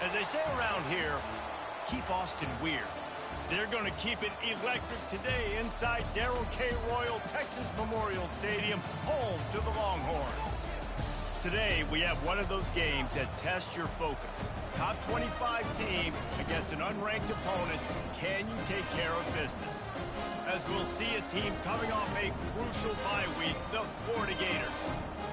As they say around here, keep Austin weird. They're going to keep it electric today inside Darrell K. Royal Texas Memorial Stadium, home to the Longhorns. Today, we have one of those games that tests your focus. Top 25 team against an unranked opponent. Can you take care of business? As we'll see a team coming off a crucial bye week, the Florida Gators,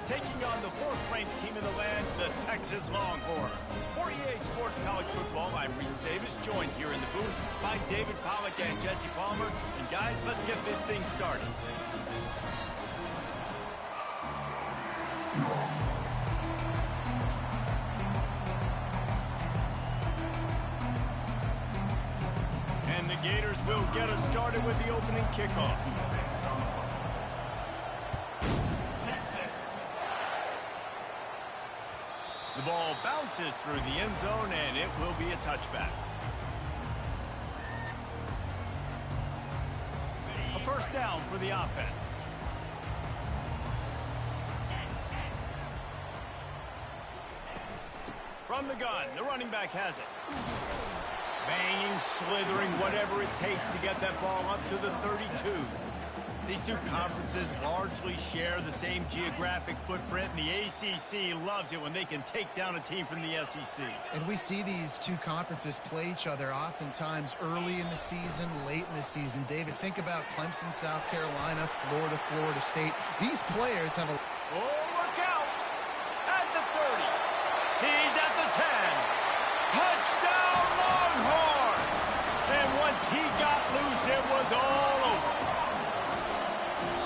taking on the fourth-ranked team in the land, the Texas Longhorns. For EA Sports College Football, I'm Reese Davis, joined here in the booth by David Pollack and Jesse Palmer. And guys, let's get this thing started. And the Gators will get us started with the opening kickoff. The ball bounces through the end zone, and it will be a touchback. A first down for the offense. From the gun, the running back has it. Banging, slithering, whatever it takes to get that ball up to the 32. These two conferences largely share the same geographic footprint, and the ACC loves it when they can take down a team from the SEC. And we see these two conferences play each other oftentimes early in the season, late in the season. David, think about Clemson, South Carolina, Florida, Florida State. These players have a... Oh, look out! At the 30. He's at the 10. Touchdown, Longhorns! And once he got loose, it was all over.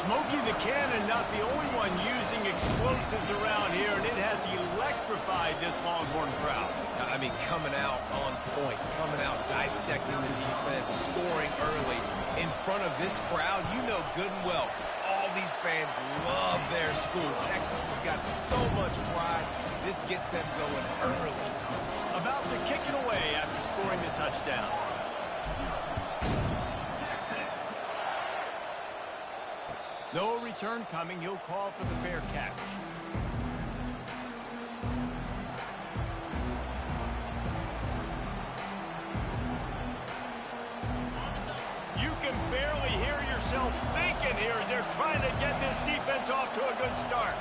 Smokey the Cannon, not the only one using explosives around here, and it has electrified this Longhorn crowd. I mean, coming out on point, coming out dissecting the defense, scoring early. In front of this crowd, you know good and well, all these fans love their school. Texas has got so much pride. This gets them going early. About to kick it away after scoring the touchdown. No return coming. He'll call for the fair catch. You can barely hear yourself thinking here as they're trying to get this defense off to a good start.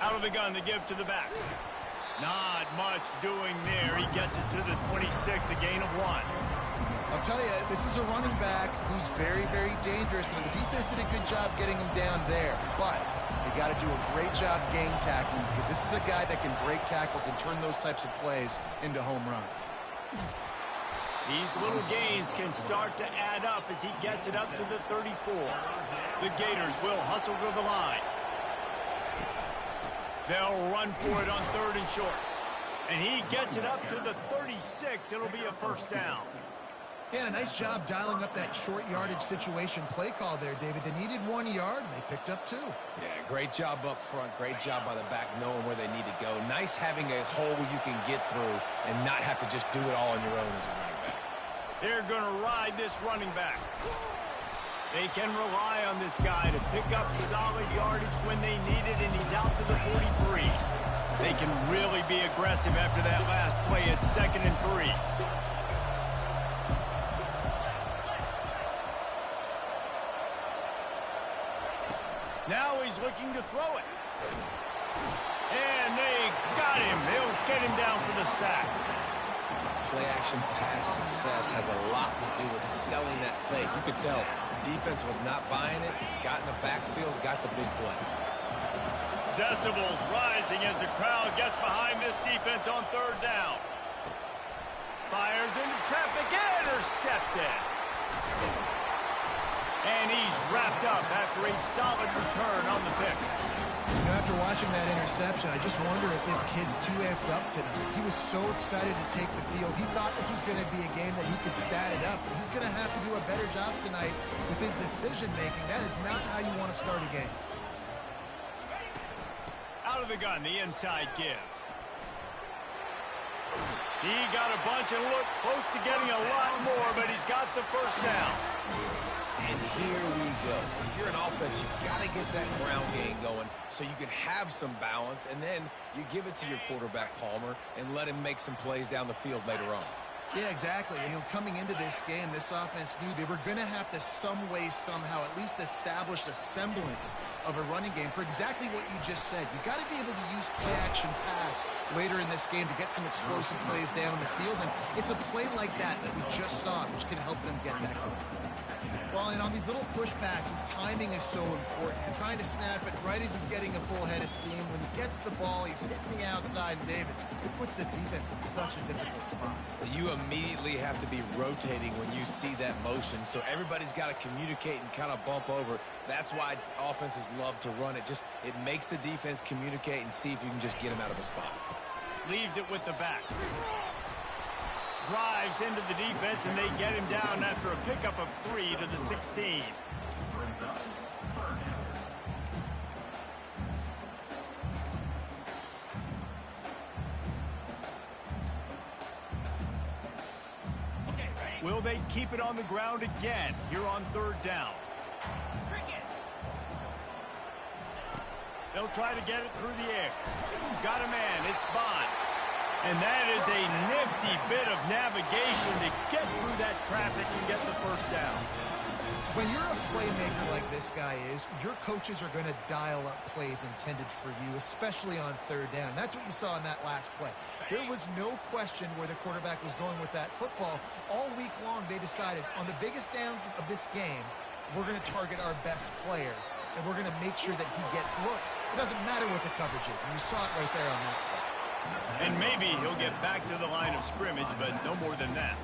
Out of the gun to give to the back. Not much doing there. He gets it to the 26, a gain of 1. I'll tell you, this is a running back who's very, very dangerous, and the defense did a good job getting him down there. But you got to do a great job game tackling, because this is a guy that can break tackles and turn those types of plays into home runs. These little gains can start to add up as he gets it up to the 34. The Gators will hustle to the line. They'll run for it on 3rd and short. And he gets it up to the 36. It'll be a first down. Yeah, a nice job dialing up that short yardage situation play call there, David. They needed 1 yard, and they picked up 2. Yeah, great job up front. Great job by the back knowing where they need to go. Nice having a hole you can get through and not have to just do it all on your own as a running back. They're going to ride this running back. They can rely on this guy to pick up solid yardage when they need it, and he's out to the 43. They can really be aggressive after that last play. It's 2nd and 3. Now he's looking to throw it. And they got him. They'll get him down for the sack. Play-action pass success has a lot to do with selling that fake. You could tell defense was not buying it, got in the backfield, got the big play. Decibels rising as the crowd gets behind this defense on 3rd down. Fires into traffic, intercepted. And he's wrapped up after a solid return on the pick. You know, after watching that interception, I just wonder if this kid's too amped up tonight. He was so excited to take the field. He thought this was going to be a game that he could stat it up. But he's going to have to do a better job tonight with his decision-making. That is not how you want to start a game. Out of the gun, the inside give. He got a bunch and looked close to getting a lot more, but he's got the first down. And here we go. If you're an offense, you've got to get that ground game going so you can have some balance, and then you give it to your quarterback, Palmer, and let him make some plays down the field later on. Yeah, exactly. And coming into this game, this offense knew they were going to have to some way, somehow, at least establish a semblance of a running game for exactly what you just said. You got to be able to use play-action pass later in this game to get some explosive plays down the field. And it's a play like that we just saw, which can help them get that going. Well, and on these little push passes, timing is so important. You're trying to snap it right as he's getting a full head of steam. When he gets the ball, he's hitting the outside, and David, it puts the defense in such a difficult spot. You immediately have to be rotating when you see that motion, so everybody's got to communicate and kind of bump over. That's why offenses love to run it. It makes the defense communicate and see if you can just get him out of a spot. Leaves it with the back. Drives into the defense, and they get him down after a pickup of 3 to the 16. Will they keep it on the ground again here on 3rd down? They'll try to get it through the air. Got a man. It's Bond. And that is a nifty bit of navigation to get through that traffic and get the first down. When you're a playmaker like this guy is, your coaches are going to dial up plays intended for you, especially on 3rd down. That's what you saw in that last play. There was no question where the quarterback was going with that football. All week long, they decided on the biggest downs of this game, we're going to target our best player, and we're going to make sure that he gets looks. It doesn't matter what the coverage is, and you saw it right there on that play. And maybe he'll get back to the line of scrimmage, but no more than that.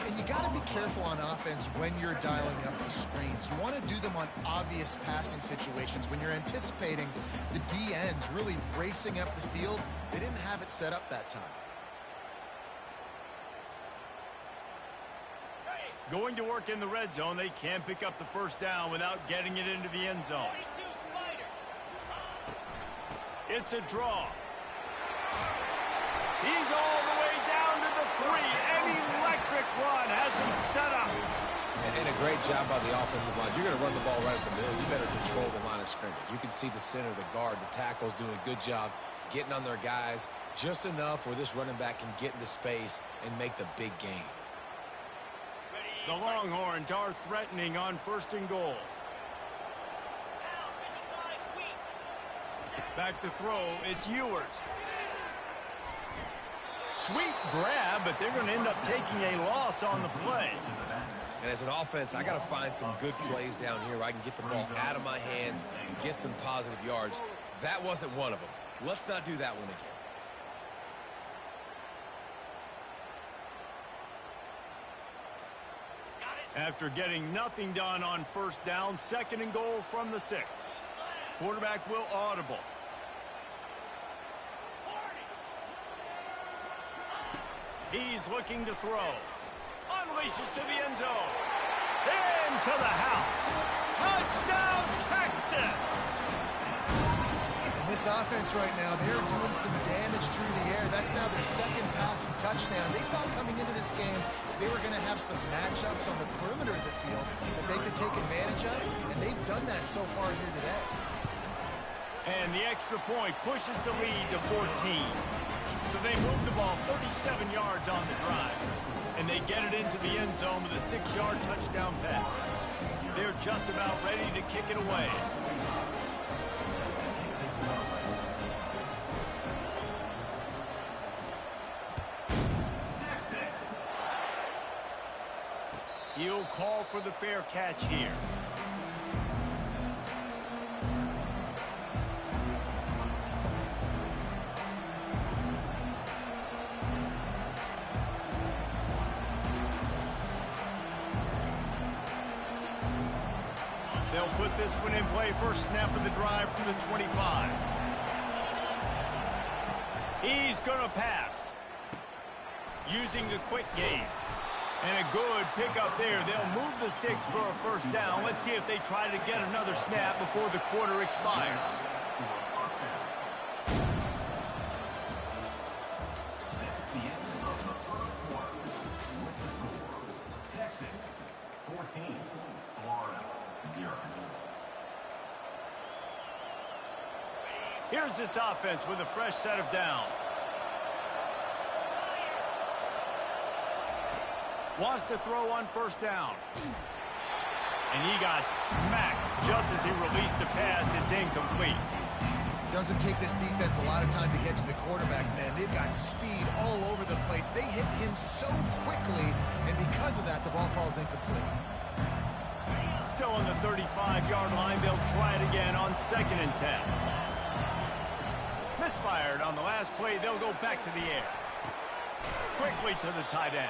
And you got to be careful on offense when you're dialing up the screens. You want to do them on obvious passing situations. When you're anticipating the D ends really racing up the field, they didn't have it set up that time. Going to work in the red zone, they can pick up the first down without getting it into the end zone. It's a draw. He's all the way down to the 3. An electric run has him set up. And a great job by the offensive line. You're going to run the ball right at the middle. You better control the line of scrimmage. You can see the center, the guard, the tackles doing a good job getting on their guys just enough where this running back can get into space and make the big game. The Longhorns are threatening on 1st and goal. Back to throw. It's Ewers. Sweet grab, but they're going to end up taking a loss on the play. And as an offense, I got to find some good plays down here where I can get the ball out of my hands and get some positive yards. That wasn't one of them. Let's not do that one again. After getting nothing done on 1st down, 2nd and goal from the 6. Quarterback will audible. He's looking to throw. Unleashes to the end zone. Into the house. Touchdown, Texas! And this offense right now, they're doing some damage through the air. That's now their 2nd passing touchdown. They thought coming into this game they were going to have some matchups on the perimeter of the field that they could take advantage of, and they've done that so far here today. And the extra point pushes the lead to 14. So they move the ball 37 yards on the drive. And they get it into the end zone with a 6-yard touchdown pass. They're just about ready to kick it away. He'll call for the fair catch here. They'll put this one in play. First snap of the drive from the 25. He's going to pass. Using the quick game. And a good pickup there. They'll move the sticks for a first down. Let's see if they try to get another snap before the quarter expires. Texas 14, Here's this offense with a fresh set of downs. Wants to throw on first down. And he got smacked just as he released the pass. It's incomplete. Doesn't take this defense a lot of time to get to the quarterback, man. They've got speed all over the place. They hit him so quickly, and because of that, the ball falls incomplete. Still on the 35-yard line. They'll try it again on 2nd and 10. Misfired on the last play. They'll go back to the air. Quickly to the tight end.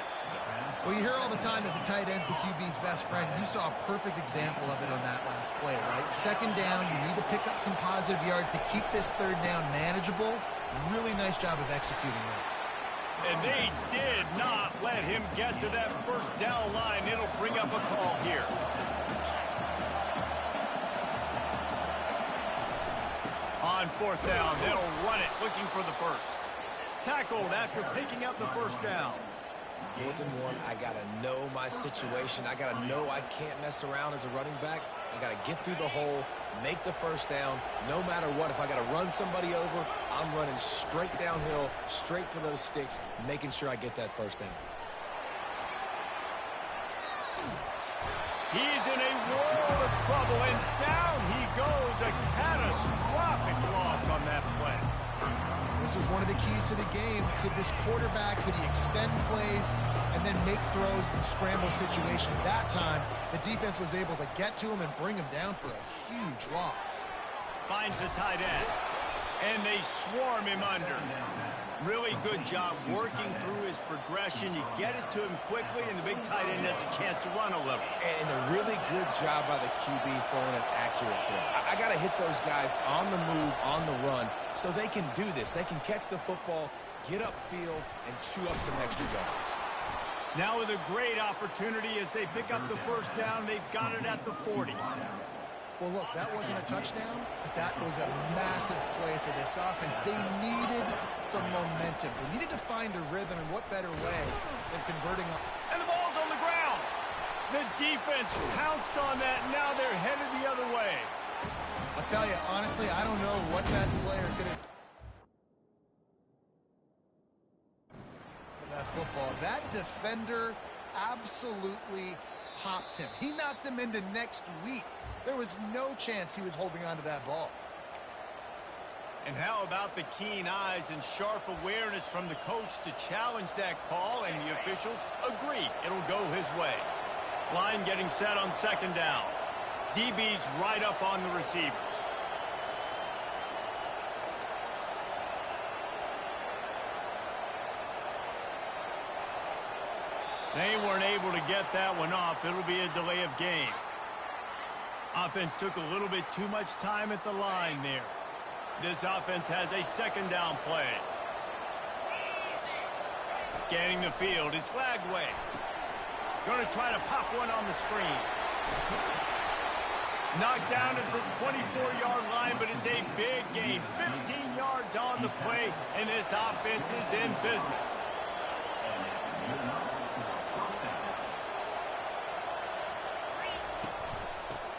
Well, you hear all the time that the tight end's the QB's best friend. You saw a perfect example of it on that last play, right? 2nd down, you need to pick up some positive yards to keep this 3rd down manageable. Really nice job of executing that. And they did not let him get to that first down line. It'll bring up a call here. On 4th down, they'll run it, looking for the first. Tackled after picking up the first down. 4th and 1, I got to know my situation. I got to know I can't mess around as a running back. I got to get through the hole, make the first down, no matter what. If I got to run somebody over, I'm running straight downhill, straight for those sticks, making sure I get that first down. He's in a world of trouble, and down he goes. A catastrophic loss on that play. This was one of the keys to the game. Could this quarterback, could he extend plays and then make throws in scramble situations? That time, the defense was able to get to him and bring him down for a huge loss. Finds the tight end, and they swarm him under. Really good job working through his progression. You get it to him quickly, and the big tight end has a chance to run a little. And a really good job by the QB throwing an accurate throw. I got to hit those guys on the move, on the run, so they can do this. They can catch the football, get upfield, and chew up some extra yards. Now with a great opportunity as they pick up the first down, they've got it at the 40. Well, look, that wasn't a touchdown, but that was a massive play for this offense. They needed some momentum. They needed to find a rhythm, and what better way than converting on. And the ball's on the ground. The defense pounced on that, and now they're headed the other way. I'll tell you, honestly, I don't know what that player could have that football. That defender absolutely popped him. He knocked him into next week. There was no chance he was holding on to that ball. And how about the keen eyes and sharp awareness from the coach to challenge that call, and the officials agree it'll go his way. Line getting set on 2nd down. DB's right up on the receivers. They weren't able to get that one off. It'll be a delay of game. Offense took a little bit too much time at the line there. This offense has a 2nd down play. Scanning the field, it's Lagway. Going to try to pop one on the screen. Knocked down at the 24-yard line, but it's a big gain. 15 yards on the play, and this offense is in business.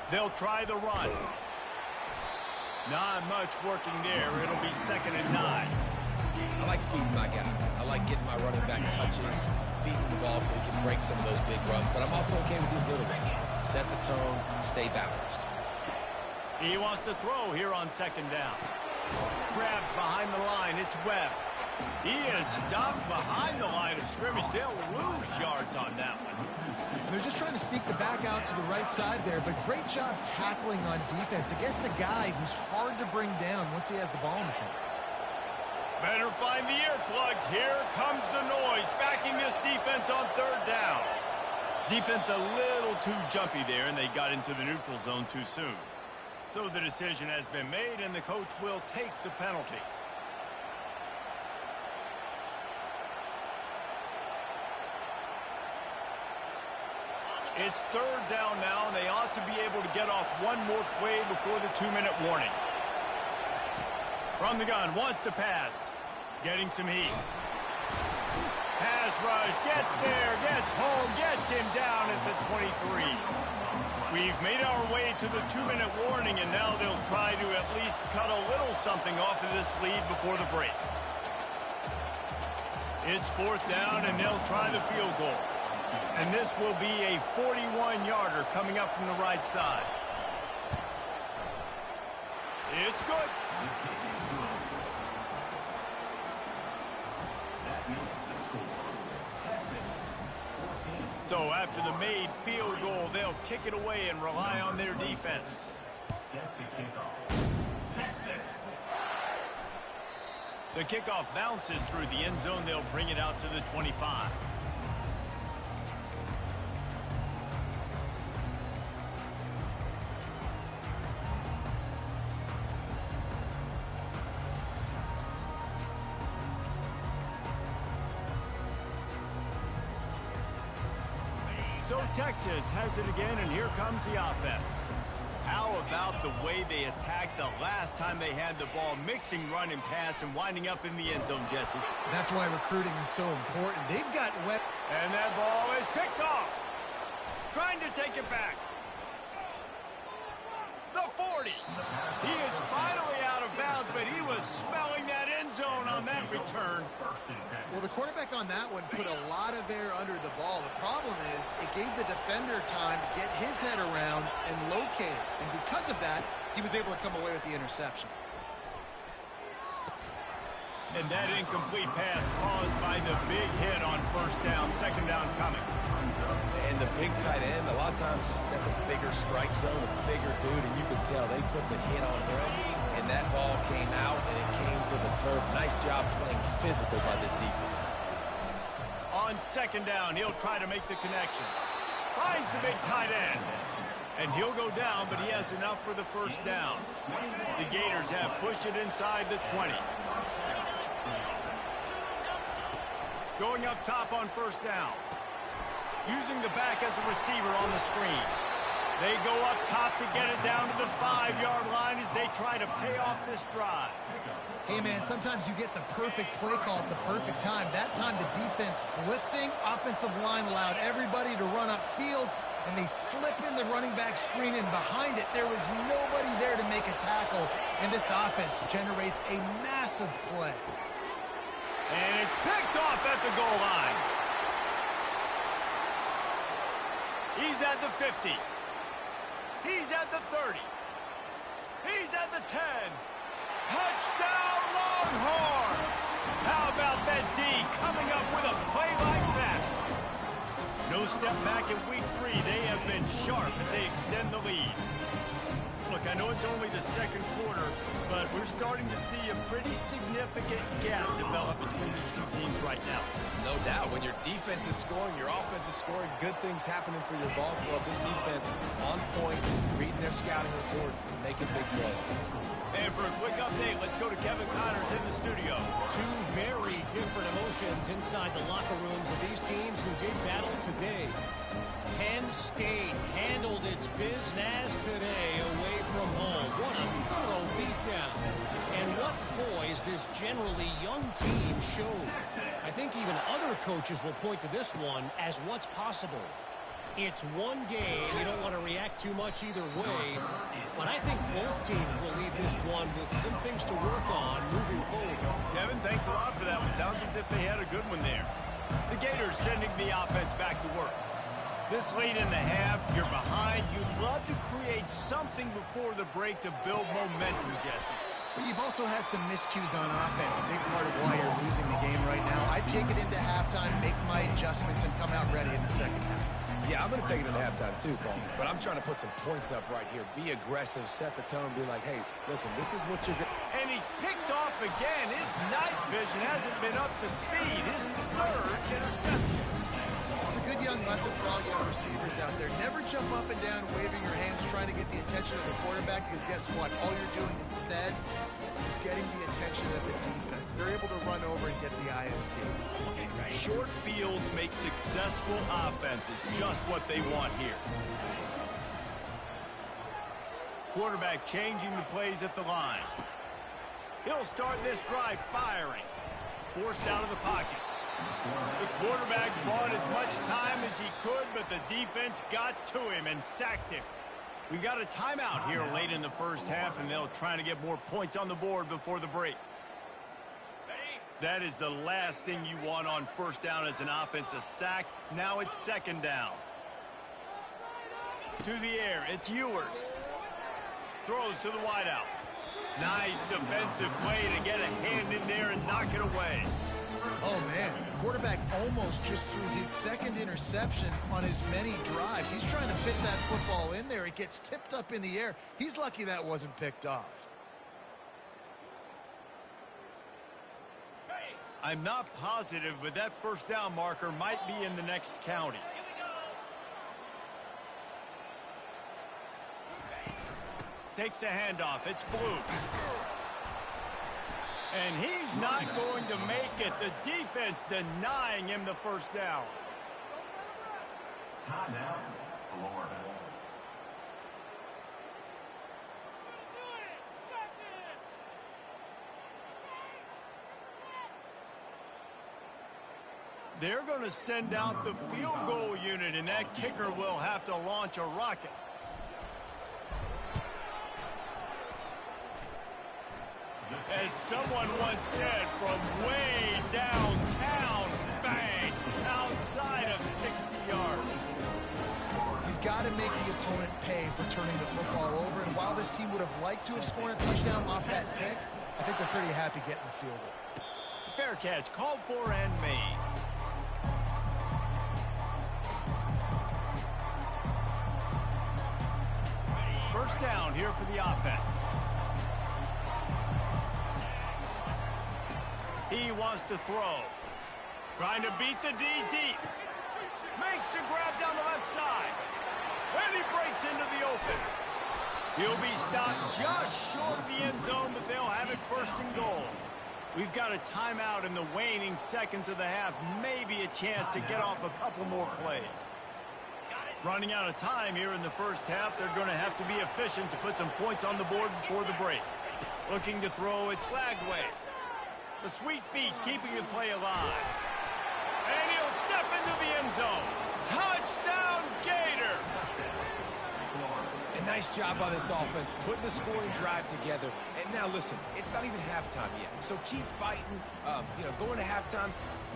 They'll try the run. Not much working there. It'll be 2nd and 9. I like feeding my guy. I like getting my running back touches, feeding the ball so he can break some of those big runs. But I'm also okay with these little ones. Set the tone, stay balanced. He wants to throw here on 2nd down. Grabbed behind the line. It's Webb. He is stopped behind the line of scrimmage. They'll lose yards on that one. They're just trying to sneak the back out to the right side there, but great job tackling on defense against a guy who's hard to bring down once he has the ball in his hand. Better find the earplugs. Here comes the noise, backing this defense on 3rd down. Defense a little too jumpy there, and they got into the neutral zone too soon. So the decision has been made, and the coach will take the penalty. It's 3rd down now, and they ought to be able to get off one more play before the 2-minute warning. From the gun, wants to pass. Getting some heat. Pass rush, gets there, gets home, gets him down at the 23. We've made our way to the 2-minute warning, and now they'll try to at least cut a little something off of this lead before the break. It's 4th down, and they'll try the field goal. And this will be a 41-yarder coming up from the right side. It's good. So after the made field goal, they'll kick it away and rely on their defense. The kickoff bounces through the end zone. They'll bring it out to the 25. So Texas has it again, and here comes the offense. How about the way they attacked the last time they had the ball, mixing run and pass and winding up in the end zone, Jesse? That's why recruiting is so important. They've got and that ball is picked off. Trying to take it back. The 40. He is finally out of bounds, but he was smelling that end zone on that return. Well, the quarterback on that one put a lot of air under the ball. The problem is it gave the defender time to get his head around and locate it. And because of that, he was able to come away with the interception. And that incomplete pass caused by the big hit on 1st down, 2nd down coming. And the big tight end, a lot of times that's a bigger strike zone, a bigger dude, and you can tell they put the hit on him, and that ball came out, and it came to the turf. Nice job playing physical by this defense. On 2nd down, he'll try to make the connection. Finds the big tight end. And he'll go down, but he has enough for the 1st down. The Gators have pushed it inside the 20. Going up top on 1st down. Using the back as a receiver on the screen. They go up top to get it down to the 5-yard line as they try to pay off this drive. Hey, man, sometimes you get the perfect play call at the perfect time. That time the defense blitzing, offensive line allowed everybody to run upfield, and they slip in the running back screen, and behind it there was nobody there to make a tackle, and this offense generates a massive play. And it's picked off at the goal line. He's at the 50. He's at the 30. He's at the 10. Touchdown, Longhorns! How about that D coming up with a play like that? No step back in week 3. They have been sharp as they extend the lead. Look, I know it's only the 2nd quarter, but we're starting to see a pretty significant gap develop between these two teams right now. No doubt. When your defense is scoring, your offense is scoring, good things happening for your ball club. This defense on point, reading their scouting report, making big plays. And for a quick update, let's go to Kevin Connors in the studio. Two very different emotions inside the locker rooms of these teams who did battle today. Penn State handled its business today away from home. What a thorough beatdown. And what poise this generally young team showed. I think even other coaches will point to this one as what's possible. It's one game. You don't want to react too much either way. But I think both teams will leave this one with some things to work on moving forward. Kevin, thanks a lot for that one. Sounds as if they had a good one there. The Gators sending the offense back to work. This late in the half, you're behind. You'd love to create something before the break to build momentum, Jesse. But you've also had some miscues on offense, a big part of why you're losing the game right now. I'd take it into halftime, make my adjustments, and come out ready in the 2nd half. Yeah, I'm going to take it into halftime too, Paul. But I'm trying to put some points up right here. Be aggressive, set the tone, be like, hey, listen, this is what you're going to... And he's picked off again. His night vision hasn't been up to speed. His 3rd interception. It's a good young lesson for all young receivers out there. Never jump up and down waving your hands trying to get the attention of the quarterback, because guess what? All you're doing instead is getting the attention of the defense. They're able to run over and get the INT. Short fields make successful offenses just what they want here. Quarterback changing the plays at the line. He'll start this drive firing. Forced out of the pocket. The quarterback bought as much time as he could, but the defense got to him and sacked him. We got a timeout here late in the first half, and they'll try to get more points on the board before the break. That is the last thing you want on first down as an offense, a sack. Now it's second down. To the air, it's Ewers. Throws to the wideout. Nice defensive play to get a hand in there and knock it away. Oh, man, the quarterback almost just threw his second interception on as many drives. He's trying to fit that football in there. It gets tipped up in the air. He's lucky that wasn't picked off. I'm not positive, but that first down marker might be in the next county. Takes the handoff. It's Blue. And he's not going to make it. The defense denying him the first down. Timeout, Florida. They're going to send out the field goal unit, and that kicker will have to launch a rocket. As someone once said, from way downtown, bang, outside of 60 yards. You've got to make the opponent pay for turning the football over, and while this team would have liked to have scored a touchdown off that pick, I think they're pretty happy getting the field goal. Fair catch, called for and made. First down here for the offense. He wants to throw. Trying to beat the D deep. Makes the grab down the left side. And he breaks into the open. He'll be stopped just short of the end zone, but they'll have it first and goal. We've got a timeout in the waning seconds of the half. Maybe a chance to get off a couple more plays. Running out of time here in the first half. They're going to have to be efficient to put some points on the board before the break. Looking to throw, it's Lagway. The sweet feet keeping the play alive. And he'll step into the end zone. Touchdown, Gator! A nice job by this offense, putting the scoring drive together. And now listen, it's not even halftime yet. So keep fighting, going to halftime,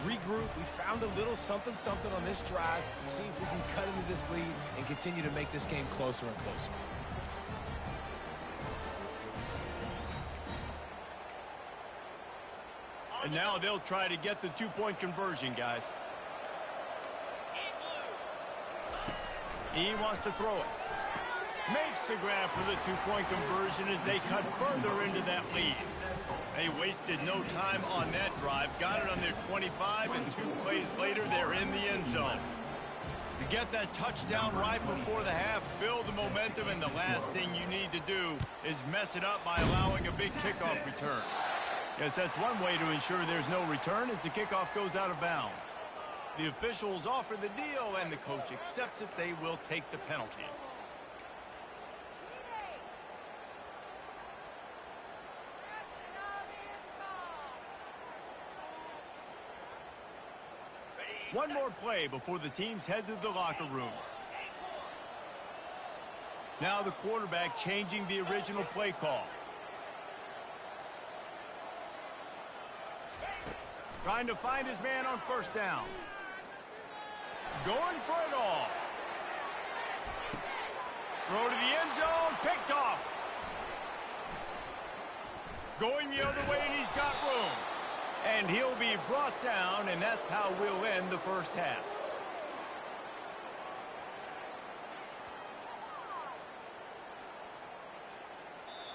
regroup. We found a little something on this drive. See if we can cut into this lead and continue to make this game closer and closer. And now they'll try to get the two-point conversion, guys. He wants to throw it. Makes the grab for the two-point conversion as they cut further into that lead. They wasted no time on that drive. Got it on their 25, and 2 plays later, they're in the end zone. To get that touchdown right before the half, build the momentum, and the last thing you need to do is mess it up by allowing a big kickoff return. Yes, that's one way to ensure there's no return as the kickoff goes out of bounds. The officials offer the deal, and the coach accepts it. They will take the penalty. One more play before the teams head to the locker rooms. Now the quarterback changing the original play call. Trying to find his man on first down. Going for it all. Throw to the end zone, picked off. Going the other way, and he's got room. And he'll be brought down, and that's how we'll end the first half.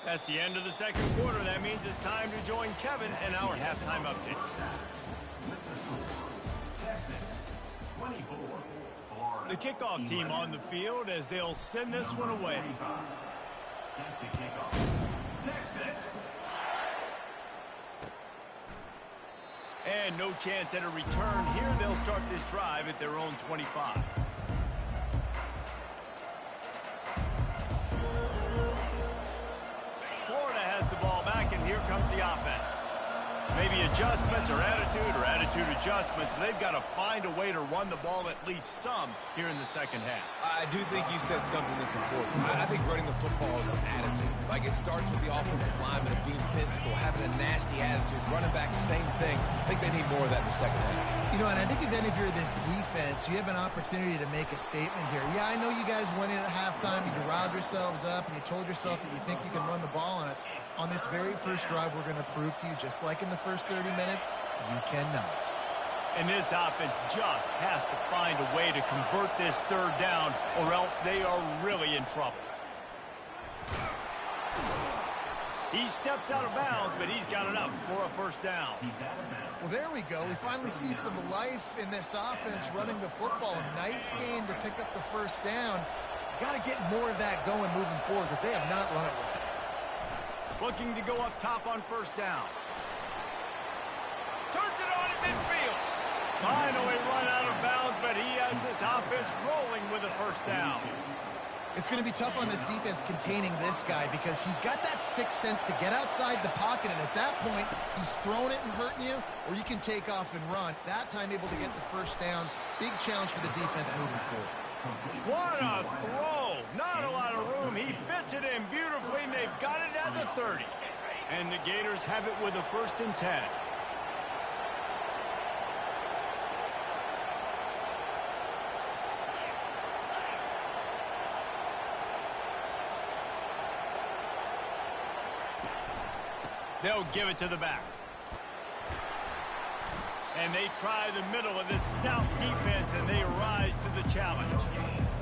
That's the end of the second quarter. That means it's time to join Kevin and our halftime update. The kickoff team on the field as they'll send this one away. Set to kick off. Texas. And no chance at a return here. They'll start this drive at their own 25. Florida has the ball back, and here comes the offense. Maybe adjustments or attitude adjustments, but they've got to find a way to run the ball at least some here in the second half. I do think you said something that's important. I think running the football is an attitude. Like, it starts with the offensive lineman of being physical, having a nasty attitude. Running back, same thing. I think they need more of that in the second half. You know, and I think if you're this defense, you have an opportunity to make a statement here. Yeah, I know you guys went in at halftime, you riled yourselves up, and you told yourself that you think you can run the ball on us. On this very first drive, we're going to prove to you, just like in the first 30 minutes, you cannot. And this offense just has to find a way to convert this third down, or else they are really in trouble. He steps out of bounds, but he's got enough for a first down. Well, there we go. We finally see some life in this offense running the football. Nice game to pick up the first down. Got to get more of that going moving forward because they have not run it well. Looking to go up top on first down. Turns it on in midfield. Finally run out of bounds, but he has this offense rolling with a first down. It's going to be tough on this defense containing this guy because he's got that sixth sense to get outside the pocket, and at that point, he's throwing it and hurting you, or you can take off and run. That time able to get the first down. Big challenge for the defense moving forward. What a throw! Not a lot of room. He fits it in beautifully, and they've got it at the 30. And the Gators have it with a 1st and 10. They'll give it to the back. And they try the middle of this stout defense, and they rise to the challenge.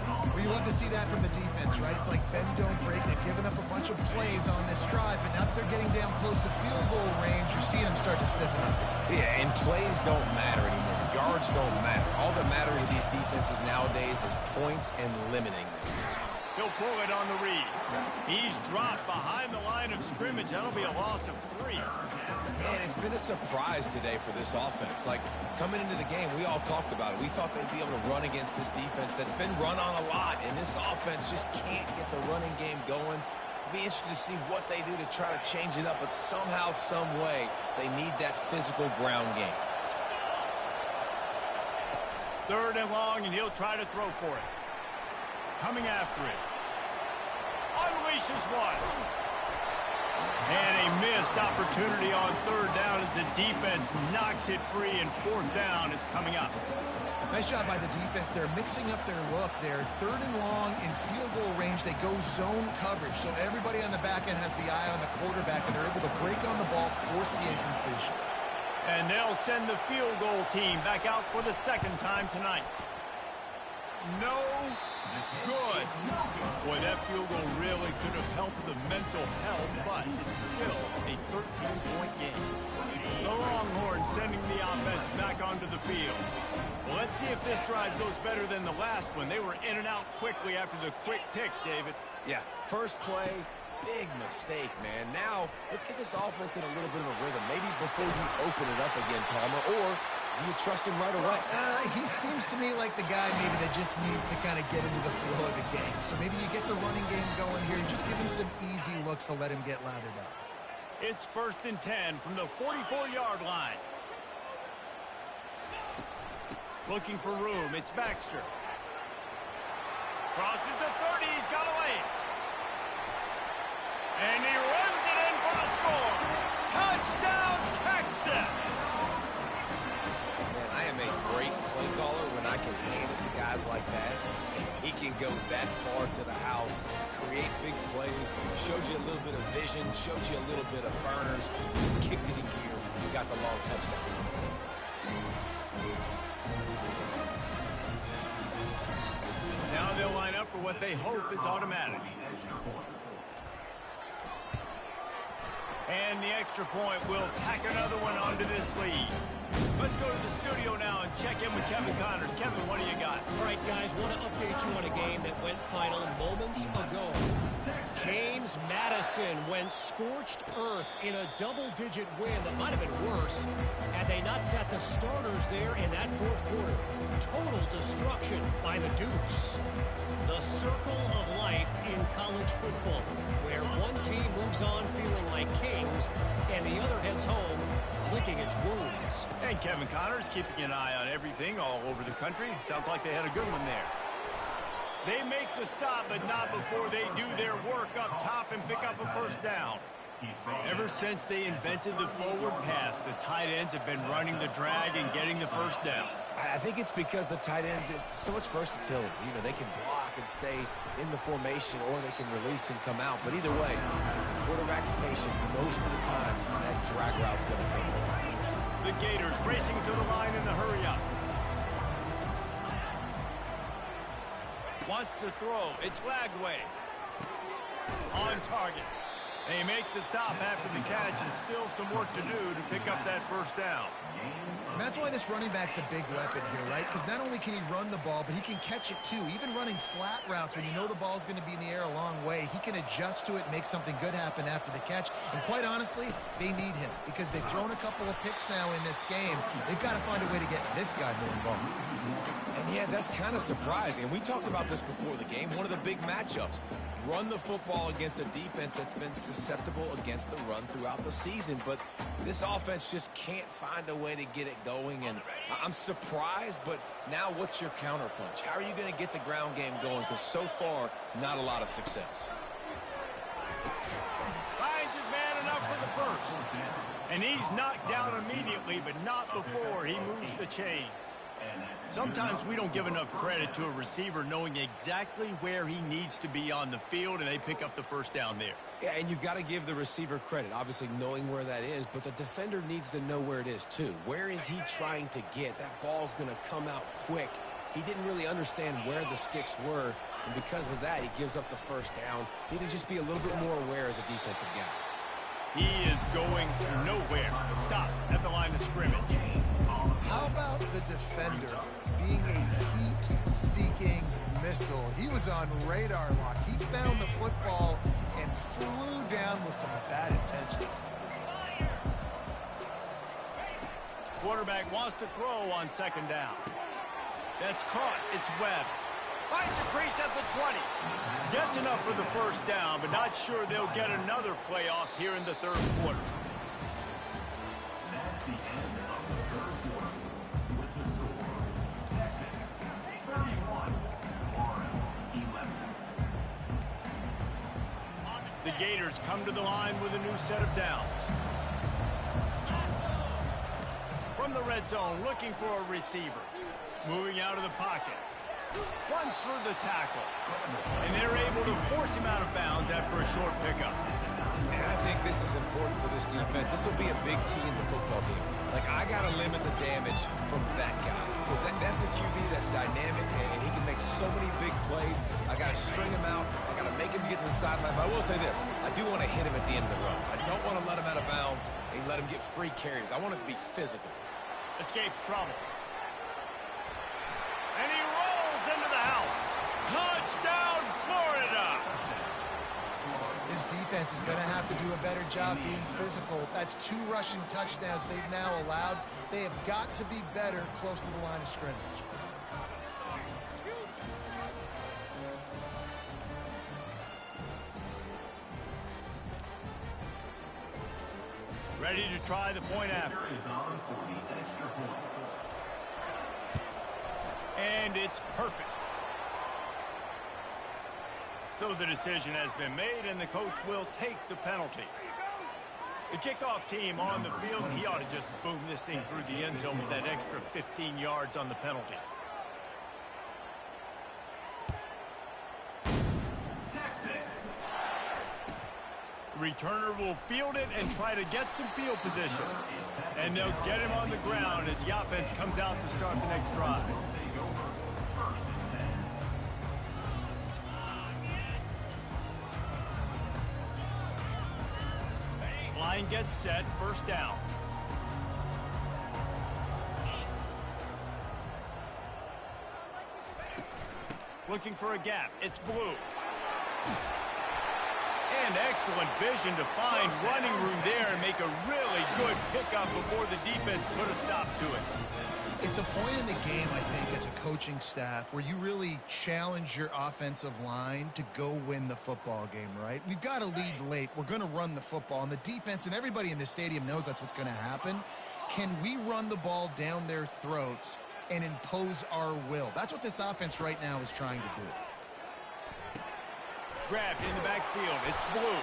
Well, you love to see that from the defense, right? It's like bend, don't break. They've given up a bunch of plays on this drive, but now that they're getting down close to field goal range, you're seeing them start to stiffen up. Yeah, and plays don't matter anymore. Yards don't matter. All that matters to these defenses nowadays is points and limiting them. He'll pull it on the read. He's dropped behind the line of scrimmage. That'll be a loss of 3. Man, it's been a surprise today for this offense. Like, coming into the game, we all talked about it. We thought they'd be able to run against this defense that's been run on a lot, and this offense just can't get the running game going. Be interested to see what they do to try to change it up, but somehow, some way, they need that physical ground game. 3rd and long, and he'll try to throw for it. Coming after it. Unleashes one. And a missed opportunity on 3rd down as the defense knocks it free, and 4th down is coming up. Nice job by the defense. They're mixing up their look there. 3rd and long in field goal range. They go zone coverage. So everybody on the back end has the eye on the quarterback, and they're able to break on the ball, force the incompletion. And they'll send the field goal team back out for the 2nd time tonight. No good. Boy, that field goal really could have helped the mental health, but it's still a 13-point game. The Longhorns sending the offense back onto the field. Well, let's see if this drive goes better than the last one. They were in and out quickly after the quick pick, David. Yeah, first play, big mistake, man. Now, let's get this offense in a little bit of a rhythm. Maybe before you open it up again, Palmer, or do you trust him right away? He seems to me like the guy maybe that just needs to kind of get into the flow of the game. So maybe you get the running game going here. You just give him some easy looks to let him get lathered up. It's 1st and 10 from the 44-yard line. Looking for room. It's Baxter. Crosses the 30. He's got away. And he runs it in for the score. Touchdown, Texas! Man, I am a great play caller when I can hand it to guys like that. He can go that far to the house, create big plays, showed you a little bit of vision, showed you a little bit of burners, kicked it in gear, and got the long touchdown. Now they'll line up for what they hope is automatic. And the extra point will tack another one onto this lead. Let's go to the studio now and check in with Kevin Connors. Kevin, what do you got? All right, guys, want to update you on a game that went final moments ago. James Madison went scorched earth in a double-digit win that might have been worse had they not set the starters there in that 4th quarter. Total destruction by the Dukes. The circle of life in college football, where one team moves on feeling like kings and the other heads home licking its wounds. And Kevin Connors keeping an eye on everything all over the country. Sounds like they had a good one there. They make the stop, but not before they do their work up top and pick up a first down. Ever since they invented the forward pass, the tight ends have been running the drag and getting the first down. I think it's because the tight ends is so much versatility. You know, they can block and stay in the formation, or they can release and come out. But either way, the quarterback's patient most of the time. That drag route's going to come in. The Gators racing to the line in the hurry up. Wants to throw. It's Lagway. On target. They make the stop after the catch, and still some work to do to pick up that first down. And that's why this running back's a big weapon here, right? Because not only can he run the ball, but he can catch it too. Even running flat routes when you know the ball's going to be in the air a long way, he can adjust to it and make something good happen after the catch. And quite honestly, they need him because they've thrown a couple of picks now in this game. They've got to find a way to get this guy more involved. And yeah, that's kind of surprising. And we talked about this before the game. One of the big matchups. Run the football against a defense that's been susceptible against the run throughout the season. But this offense just can't find a way to get it going. And I'm surprised, but now what's your counterpunch? How are you going to get the ground game going? Because so far, not a lot of success. Finds his man enough for the first. And he's knocked down immediately, but not before he moves the chains. Sometimes we don't give enough credit to a receiver knowing exactly where he needs to be on the field, and they pick up the first down there. Yeah, and you've got to give the receiver credit, obviously knowing where that is, but the defender needs to know where it is too. Where is he trying to get? That ball's going to come out quick. He didn't really understand where the sticks were, and because of that, he gives up the first down. Need to just be a little bit more aware as a defensive guy. He is going nowhere. Stop at the line of scrimmage. How about the defender being a heat-seeking missile? He was on radar lock. He found the football and flew down with some bad intentions. Quarterback wants to throw on second down. That's caught. It's Webb. Finds a crease at the 20. Gets enough for the first down, but not sure they'll get another playoff here in the third quarter. That's the end of the third quarter. With the score, Texas 31, Florida 11. The Gators come to the line with a new set of downs. From the red zone, looking for a receiver. Moving out of the pocket. Runs through the tackle. And they're able to force him out of bounds after a short pickup. And I think this is important for this defense. This will be a big key in the football game. Like, I got to limit the damage from that guy. Because that's a QB that's dynamic, and he can make so many big plays. I got to string him out. I got to make him get to the sideline. But I will say this. I do want to hit him at the end of the runs. I don't want to let him out of bounds and let him get free carries. I want it to be physical. Escapes trouble. And he rolls into the house. Touchdown, Florida! His defense is going to have to do a better job being physical. That's 2 rushing touchdowns they've now allowed. They have got to be better close to the line of scrimmage. Ready to try the point after. Is on for the extra point. And it's perfect. So the decision has been made, and the coach will take the penalty. The kickoff team on the field, he ought to just boom this thing through the end zone with that extra 15 yards on the penalty. Texas. The returner will field it and try to get some field position. And they'll get him on the ground as the offense comes out to start the next drive. Take over. First and 10. Line gets set, first down. Looking for a gap, it's Blue. And excellent vision to find running room there and make a really good pickup before the defense put a stop to it. It's a point in the game, I think, as a coaching staff where you really challenge your offensive line to go win the football game, right? We've got to lead late. We're going to run the football, and the defense and everybody in the stadium knows that's what's going to happen. can we run the ball down their throats and impose our will? That's what this offense right now is trying to do. Grabbed in the backfield. It's Blue.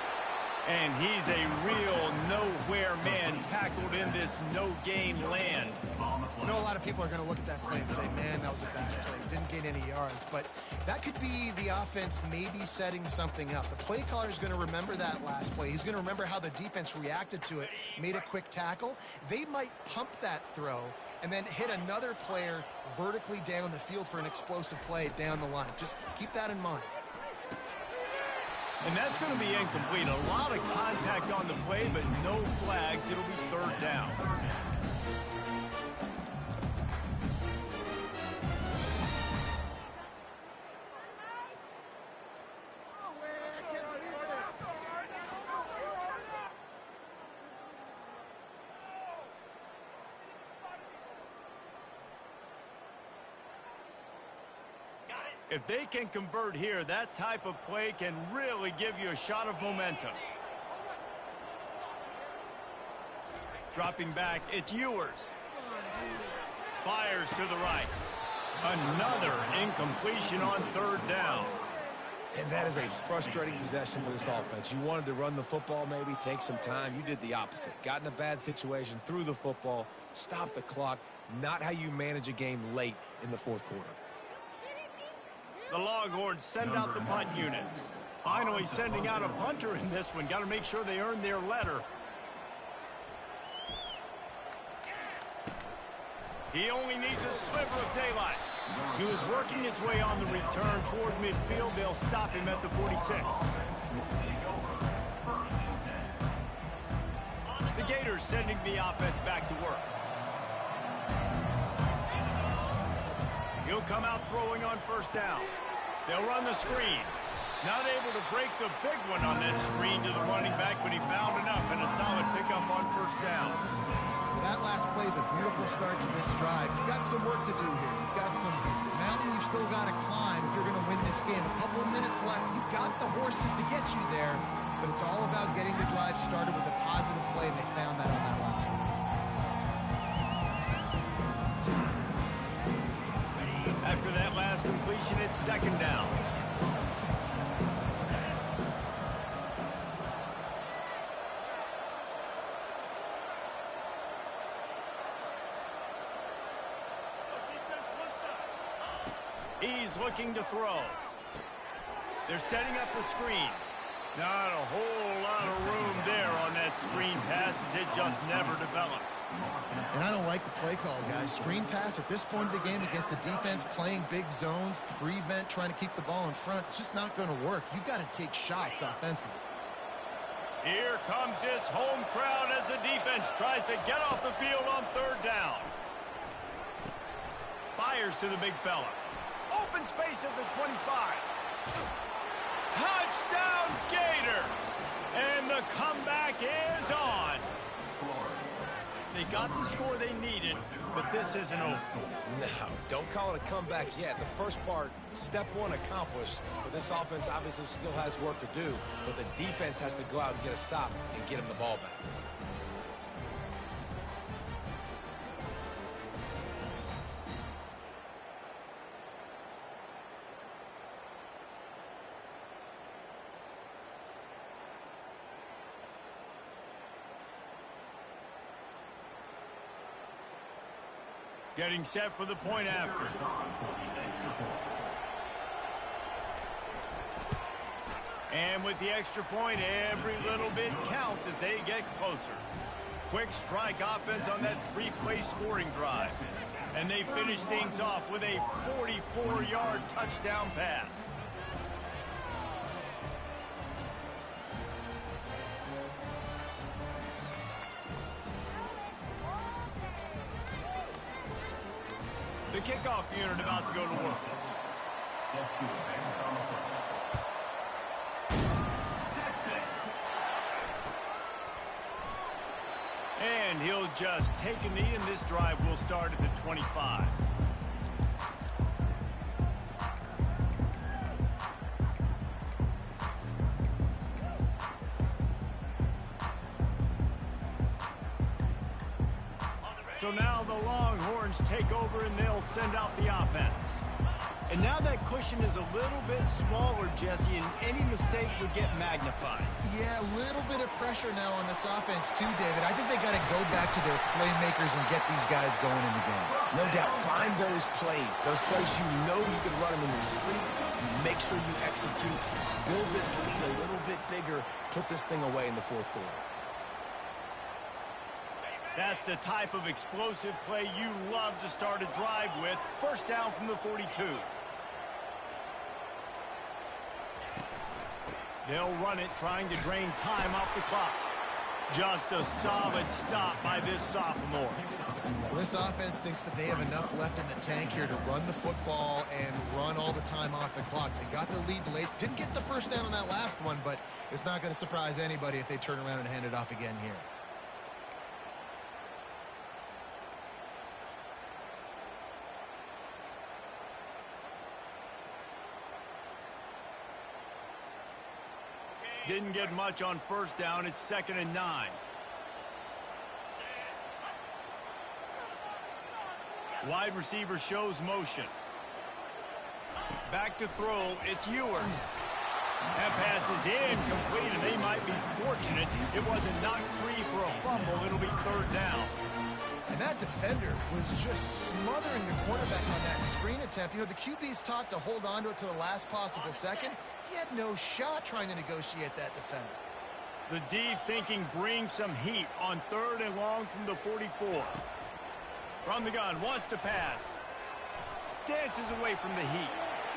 And he's a real nowhere man tackled in this no-gain land. I know a lot of people are going to look at that play and say, man, that was a bad play. Didn't gain any yards. But that could be the offense maybe setting something up. The play caller is going to remember that last play. He's going to remember how the defense reacted to it, made a quick tackle. They might pump that throw and then hit another player vertically down the field for an explosive play down the line. Just keep that in mind. And that's going to be incomplete. A lot of contact on the play, but no flags. It'll be third down. If they can convert here, that type of play can really give you a shot of momentum. Dropping back, it's Ewers. Fires to the right. Another incompletion on third down. And that is a frustrating possession for this offense. You wanted to run the football, maybe take some time. You did the opposite. Got in a bad situation, threw the football, stopped the clock. Not how you manage a game late in the fourth quarter. The Longhorns send out the punt unit. Finally sending out a punter in this one. Got to make sure they earn their letter. He only needs a sliver of daylight. He was working his way on the return toward midfield. They'll stop him at the 46. The Gators sending the offense back to work. He'll come out throwing on first down. They'll run the screen. Not able to break the big one on that screen to the running back, but he found enough and a solid pickup on first down. That last play is a beautiful start to this drive. You've got some work to do here. You've got some mountain you've still got to climb if you're going to win this game. A couple of minutes left. You've got the horses to get you there, but it's all about getting the drive started with a positive play, and they found that on that last one. After that last completion, it's second down. He's looking to throw. They're setting up the screen. Not a whole lot of room there on that screen pass as it just never developed. And I don't like the play call, guys. Screen pass at this point of the game against the defense, playing big zones, prevent, trying to keep the ball in front. It's just not going to work. You've got to take shots offensively. Here comes this home crowd as the defense tries to get off the field on third down. Fires to the big fella. Open space at the 25. Touchdown Gators! And the comeback is on. They got the score they needed, but this isn't over. No, don't call it a comeback yet. The first part, step one accomplished, but this offense obviously still has work to do, but the defense has to go out and get a stop and get him the ball back. Getting set for the point after. And with the extra point, every little bit counts as they get closer. Quick strike offense on that three-play scoring drive. And they finish things off with a 44-yard touchdown pass. The kickoff unit about to go to work. And he'll just take a knee, and this drive will start at the 25. So now the Longhorns take over and they'll send out the offense. And now that cushion is a little bit smaller, Jesse, and any mistake would get magnified. Yeah, a little bit of pressure now on this offense too, David. I think they got to go back to their playmakers and get these guys going in the game. No doubt. Find those plays you know you can run them in your sleep. You make sure you execute. Build this lead a little bit bigger. Put this thing away in the fourth quarter. That's the type of explosive play you love to start a drive with. First down from the 42. They'll run it, trying to drain time off the clock. Just a solid stop by this sophomore. Well, this offense thinks that they have enough left in the tank here to run the football and run all the time off the clock. They got the lead late. Didn't get the first down on that last one, but it's not going to surprise anybody if they turn around and hand it off again here. Didn't get much on first down. It's 2nd and 9. Wide receiver shows motion. Back to throw. It's Ewers. That pass is incomplete, and they might be fortunate it wasn't knocked free for a fumble. It'll be 3rd down. And that defender was just smothering the quarterback on that screen attempt. You know, the QB's taught to hold on to it to the last possible second. He had no shot trying to negotiate that defender. The D thinking bring some heat on 3rd and long from the 44. From the gun, wants to pass. Dances away from the heat.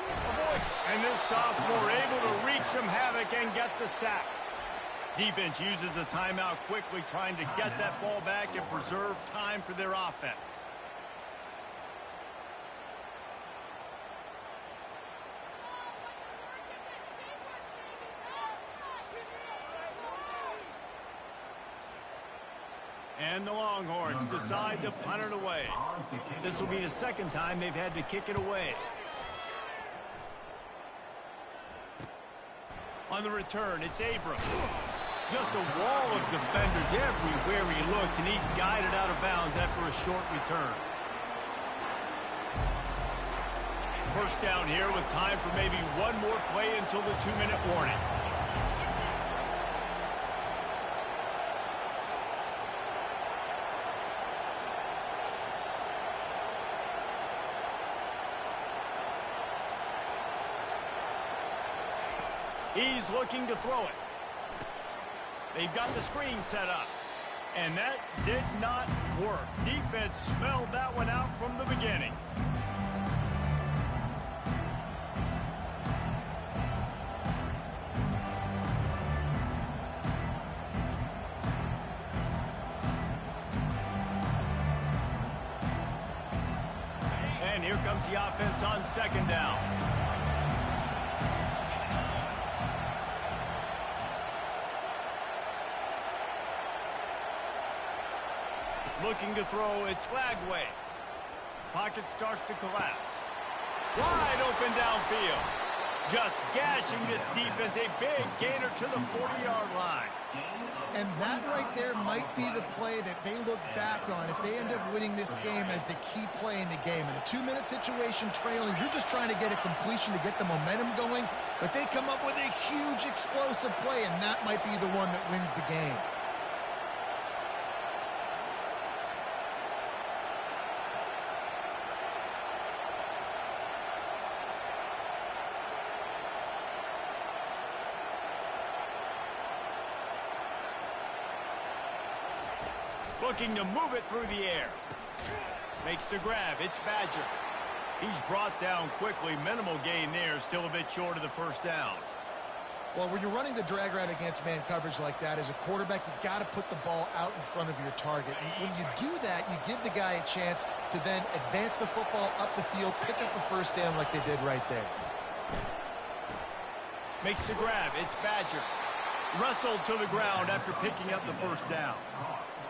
Avoid. And this sophomore able to wreak some havoc and get the sack. Defense uses a timeout quickly, trying to get that ball back and preserve time for their offense. And the Longhorns decide to punt it away. This will be the 2nd time they've had to kick it away. On the return, it's Abrams. Just a wall of defenders everywhere he looks, and he's guided out of bounds after a short return. First down here with time for maybe one more play until the 2-minute warning. He's looking to throw it. They've got the screen set up. And that did not work. Defense smelled that one out from the beginning. And here comes the offense on 2nd down. Looking to throw, it's Lagway. Pocket starts to collapse. Wide open downfield. Just gashing this defense. A big gainer to the 40-yard line. And that right there might be the play that they look back on if they end up winning this game as the key play in the game. In a 2-minute situation trailing, you're just trying to get a completion to get the momentum going, but they come up with a huge explosive play, and that might be the one that wins the game. Looking to move it through the air. Makes the grab. It's Badger. He's brought down quickly. Minimal gain there. Still a bit short of the first down. Well, when you're running the drag route against man coverage like that, as a quarterback, you got to put the ball out in front of your target. And when you do that, you give the guy a chance to then advance the football up the field, pick up a first down like they did right there. Makes the grab. It's Badger. Wrestled to the ground after picking up the first down.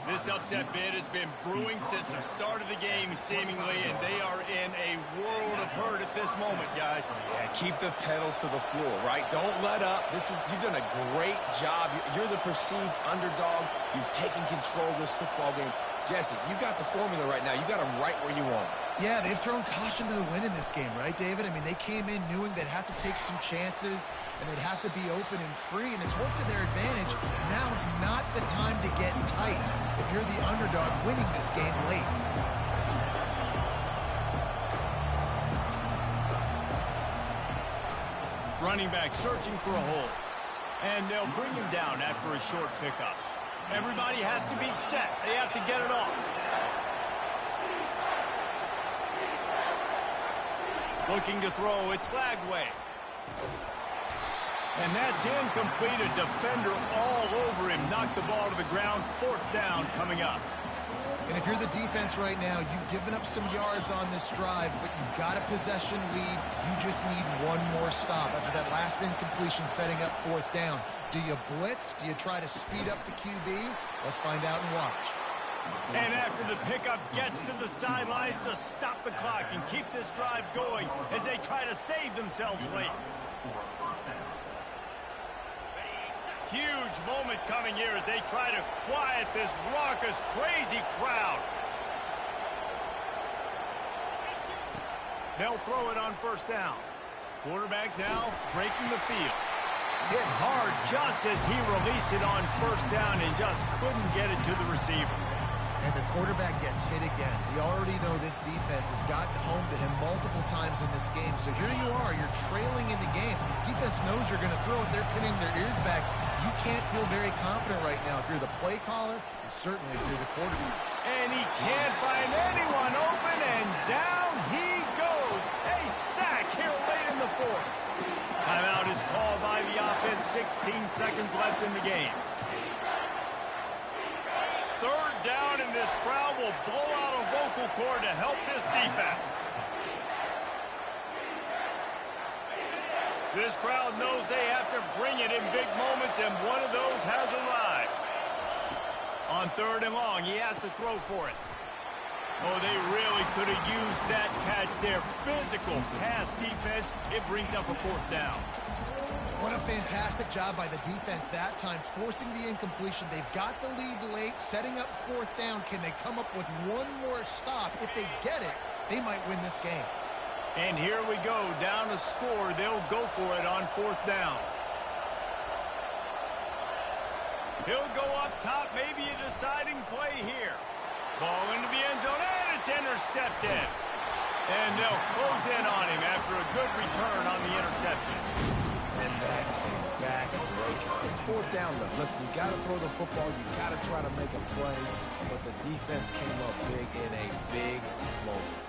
This upset bid has been brewing since the start of the game, seemingly, and they are in a world of hurt at this moment, guys. Yeah, keep the pedal to the floor, right? Don't let up. You've done a great job. You're the perceived underdog. You've taken control of this football game. Jesse, you got the formula right now. You got them right where you want them. Yeah, they've thrown caution to the wind in this game, right, David? I mean, they came in knowing they'd have to take some chances and they'd have to be open and free, and it's worked to their advantage. Now's not the time to get tight if you're the underdog winning this game late. Running back searching for a hole. And they'll bring him down after a short pickup. Everybody has to be set. They have to get it off. Looking to throw, it's Lagway. And that's incomplete. A defender all over him. Knocked the ball to the ground. 4th down coming up. And if you're the defense right now, you've given up some yards on this drive, but you've got a possession lead. You just need one more stop after that last incompletion setting up 4th down. Do you blitz? Do you try to speed up the QB? Let's find out and watch. And after the pickup, gets to the sidelines to stop the clock and keep this drive going as they try to save themselves late. Huge moment coming here as they try to quiet this raucous, crazy crowd. They'll throw it on 1st down. Quarterback now breaking the field. Hit hard just as he released it on 1st down and just couldn't get it to the receiver. And the quarterback gets hit again. We already know this defense has gotten home to him multiple times in this game. So here you are, you're trailing in the game. Defense knows you're going to throw it. They're pinning their ears back. You can't feel very confident right now if you're the play caller, and certainly if you're the quarterback. And he can't find anyone open, and down he goes. A sack here late in the 4th. Timeout is called by the offense. 16 seconds left in the game. 3rd down, and this crowd will blow out a vocal cord to help this defense. This crowd knows they have to bring it in big moments, and one of those has arrived. On 3rd and long, he has to throw for it. Oh, they really could have used that catch there. Physical pass defense. It brings up a 4th down. What a fantastic job by the defense that time, forcing the incompletion. They've got the lead late, setting up 4th down. Can they come up with one more stop? If they get it, they might win this game. And here we go, down to score. They'll go for it on 4th down. He'll go up top, maybe a deciding play here. Ball into the end zone, and it's intercepted. And they'll close in on him after a good return on the interception. And that's a backbreaker. It's 4th down, though. Listen, you got to throw the football. You got to try to make a play. But the defense came up big in a big moment.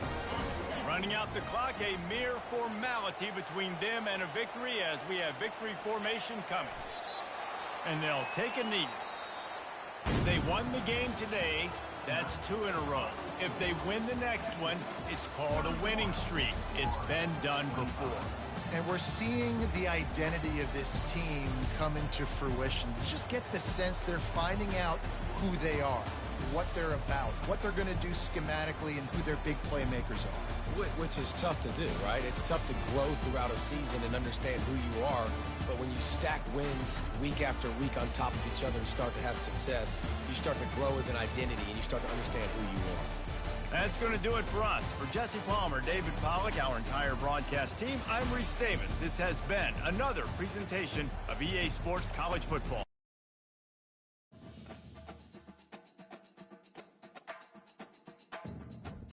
Running out the clock, a mere formality between them and a victory as we have victory formation coming. And they'll take a knee. They won the game today. That's 2 in a row. If they win the next one, it's called a winning streak. It's been done before. And we're seeing the identity of this team come into fruition. You just get the sense they're finding out who they are, what they're about, what they're going to do schematically, and who their big playmakers are. Which is tough to do, right? It's tough to grow throughout a season and understand who you are. But when you stack wins week after week on top of each other and start to have success, you start to grow as an identity and you start to understand who you are. That's going to do it for us. For Jesse Palmer, David Pollack, our entire broadcast team, I'm Reese Davis. This has been another presentation of EA Sports College Football.